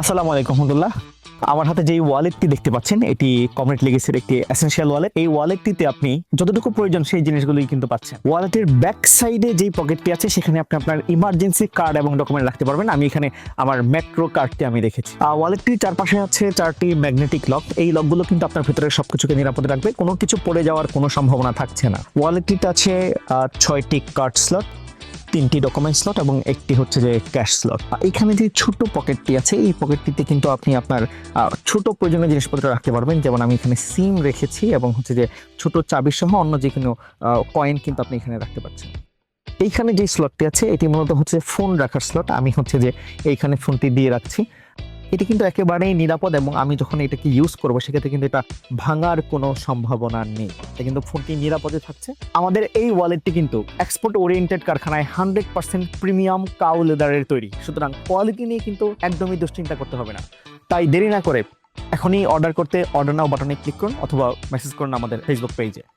আসসালামু আলাইকুম রহমতুল্লাহ। আমার হাতে যেই ওয়ালেটটি দেখতে পাচ্ছেন এটি কমিউনিটি লেগেসির একটি এসেনশিয়াল ওয়ালেট। এই ওয়ালেটটিতে আপনি যতটুকু প্রয়োজন সেই জিনিসগুলোই কিন্তু পাচ্ছেন। ওয়ালেটের ব্যাক সাইডে যেই পকেটটি আছে সেখানে আপনি আপনার ইমার্জেন্সি কার্ড এবং ডকুমেন্ট রাখতে পারবেন। আমি এখানে আমার মেট্রো কার্ডটি আমি রেখেছি। ওয়ালেটটির চারপাশে আছে 4টি ম্যাগনেটিক লক। এই লকগুলো কিন্তু আপনার ভিতরে সবকিছুকে নিরাপদে রাখবে, কোনো কিছু পড়ে যাওয়ার কোনো সম্ভাবনা থাকছে না। ওয়ালেটটিতে আছে 6টি কার্ড স্লট, 3টি ডকুমেন্ট স্লট এবং একটি হচ্ছে যে ক্যাশ স্লট। এখানে যে ছোট পকেটটি আছে এই পকেটটিতে কিন্তু আপনি আপনার ছোট প্রয়োজনীয় জিনিসপত্র রাখতে পারবেন। যেমন আমি এখানে সিম রেখেছি এবং হচ্ছে যে ছোট চাবি সহ অন্য যে কোনো কয়েন কিন্তু আপনি এখানে রাখতে পারছেন। এইখানে যে স্লটটি আছে এটি মূলত হচ্ছে ফোন রাখার স্লট। আমি হচ্ছে যে এইখানে ফোনটি দিয়ে রাখছি। এটি কিন্তু একেবারেই নিরাপদ এবং আমি যখন এটাকে ইউজ করবো সেক্ষেত্রে কিন্তু এটা ভাঙার কোনো সম্ভাবনা নেই। এটা কিন্তু ফোনটি নিরাপদে থাকছে। আমাদের এই ওয়ালেটটি কিন্তু এক্সপোর্ট ওরিয়েন্টেড কারখানায় 100% প্রিমিয়াম কাউ লেদারের তৈরি, সুতরাং কোয়ালিটি নিয়ে কিন্তু একদমই দুশ্চিন্তা করতে হবে না। তাই দেরি না করে এখনই অর্ডার করতে অর্ডার নাও বাটনে ক্লিক করুন অথবা মেসেজ করুন আমাদের ফেসবুক পেজে।